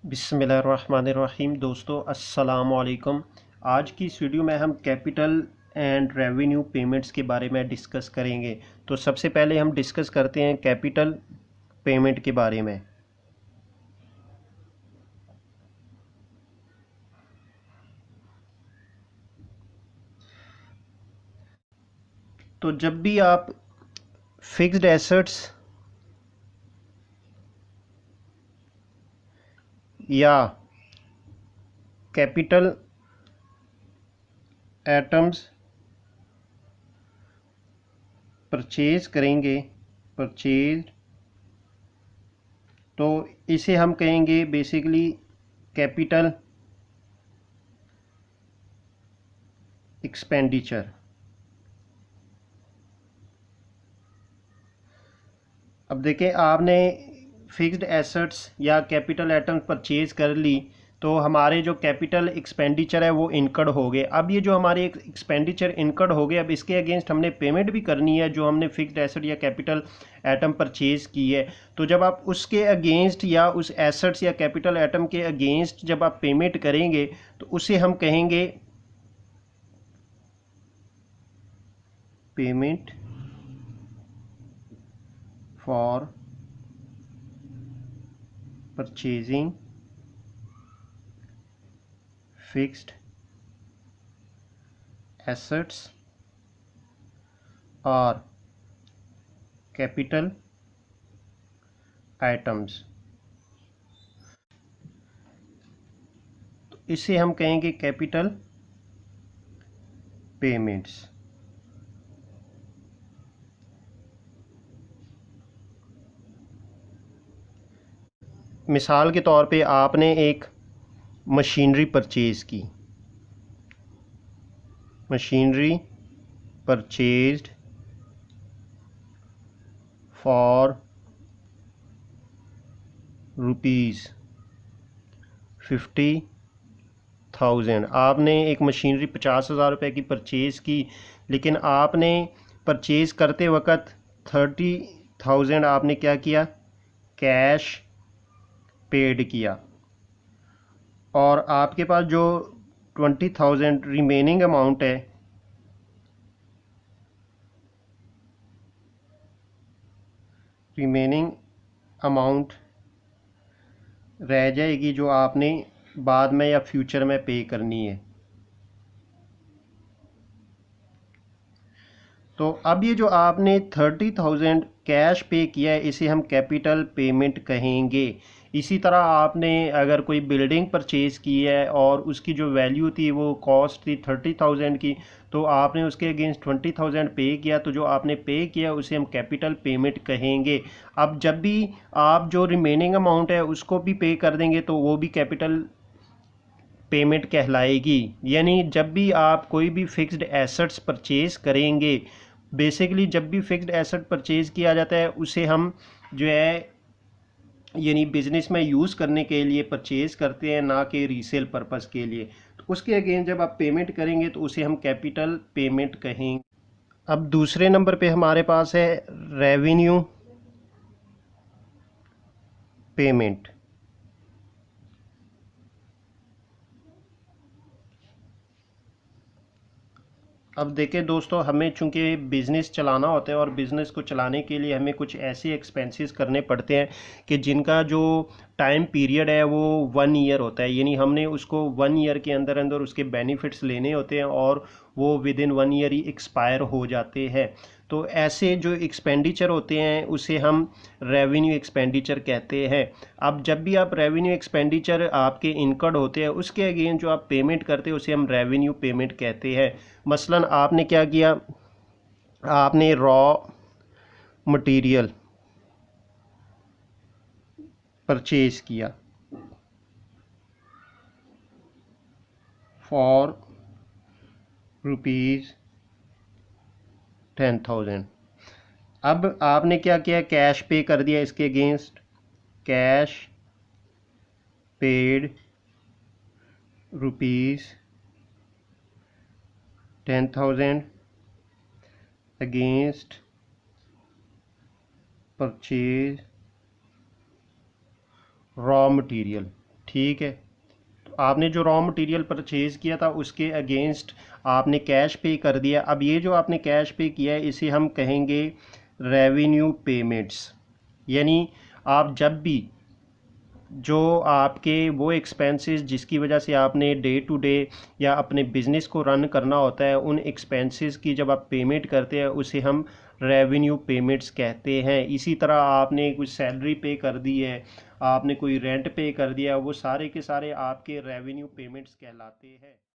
बिस्मिल्लाहिर्रहमानिर्रहीम। दोस्तों अस्सलाम वालेकुम। आज की इस वीडियो में हम कैपिटल एंड रेवेन्यू पेमेंट्स के बारे में डिस्कस करेंगे। तो सबसे पहले हम डिस्कस करते हैं कैपिटल पेमेंट के बारे में। तो जब भी आप फिक्स्ड एसेट्स या कैपिटल आइटम्स परचेज करेंगे, परचेज, तो इसे हम कहेंगे बेसिकली कैपिटल एक्सपेंडिचर। अब देखें, आपने फिक्स्ड एसेट्स या कैपिटल आइटम परचेज कर ली, तो हमारे जो कैपिटल एक्सपेंडिचर है वो इनकर्ड हो गए। अब ये जो हमारे एक्सपेंडिचर इनकर्ड हो गए, अब इसके अगेंस्ट हमने पेमेंट भी करनी है जो हमने फिक्स्ड एसेट या कैपिटल आइटम परचेज की है। तो जब आप उसके अगेंस्ट या उस एसेट्स या कैपिटल आइटम के अगेंस्ट जब आप पेमेंट करेंगे तो उसे हम कहेंगे payment for purchasing fixed assets और कैपिटल आइटम्स। तो इसे हम कहेंगे कैपिटल पेमेंट्स। मिसाल के तौर पे आपने एक मशीनरी परचेज की, मशीनरी परचेज्ड फॉर रुपीज़ 50,000। आपने एक मशीनरी 50,000 रुपये की परचेज़ की, लेकिन आपने परचेज़ करते वक्त 30,000 आपने क्या किया, कैश पेड किया, और आपके पास जो 20,000 रिमेनिंग अमाउंट है, रिमेनिंग अमाउंट रह जाएगी जो आपने बाद में या फ्यूचर में पे करनी है। तो अब ये जो आपने 30,000 कैश पे किया है इसे हम कैपिटल पेमेंट कहेंगे। इसी तरह आपने अगर कोई बिल्डिंग परचेज़ की है और उसकी जो वैल्यू थी वो कॉस्ट थी 30,000 की, तो आपने उसके अगेंस्ट 20,000 पे किया, तो जो आपने पे किया उसे हम कैपिटल पेमेंट कहेंगे। अब जब भी आप जो रिमेनिंग अमाउंट है उसको भी पे कर देंगे तो वो भी कैपिटल पेमेंट कहलाएगी। यानी जब भी आप कोई भी फिक्स्ड एसेट्स परचेज़ करेंगे, बेसिकली जब भी फिक्स्ड एसेट परचेज़ किया जाता है उसे हम जो है यानी बिजनेस में यूज़ करने के लिए परचेज़ करते हैं, ना कि रीसेल पर्पस के लिए। तो उसके अगेंस्ट जब आप पेमेंट करेंगे तो उसे हम कैपिटल पेमेंट कहेंगे। अब दूसरे नंबर पे हमारे पास है रेवेन्यू पेमेंट। अब देखें दोस्तों, हमें चूंकि बिज़नेस चलाना होता है और बिज़नेस को चलाने के लिए हमें कुछ ऐसे एक्सपेंसेस करने पड़ते हैं कि जिनका जो टाइम पीरियड है वो 1 ईयर होता है। यानी हमने उसको 1 ईयर के अंदर अंदर उसके बेनिफिट्स लेने होते हैं और वो with in 1 year he expire हो जाते हैं। तो ऐसे जो एक्सपेंडिचर होते हैं उसे हम रेवेन्यू एक्सपेंडिचर कहते हैं। अब जब भी आप रेवेन्यू एक्सपेंडिचर आपके इनकर्ड होते हैं उसके अगेंस्ट जो आप पेमेंट करते हैं उसे हम रेवेन्यू पेमेंट कहते हैं। मसलन आपने क्या किया, आपने रॉ मटेरियल परचेज किया फॉर रुपीज़ 10,000। अब आपने क्या किया, कैश पे कर दिया इसके against, cash paid rupees 10,000 against purchase raw material. ठीक है। तो आपने जो रॉ मटेरियल परचेज़ किया था उसके अगेंस्ट आपने कैश पे कर दिया। अब ये जो आपने कैश पे किया है इसे हम कहेंगे रेवेन्यू पेमेंट्स। यानी आप जब भी जो आपके वो एक्सपेंसेस जिसकी वजह से आपने डे टू डे या अपने बिज़नेस को रन करना होता है, उन एक्सपेंसेस की जब आप पेमेंट करते हैं उसे हम रेवेन्यू पेमेंट्स कहते हैं। इसी तरह आपने कुछ सैलरी पे कर दी है, आपने कोई रेंट पे कर दिया, वो सारे के सारे आपके रेवेन्यू पेमेंट्स कहलाते हैं।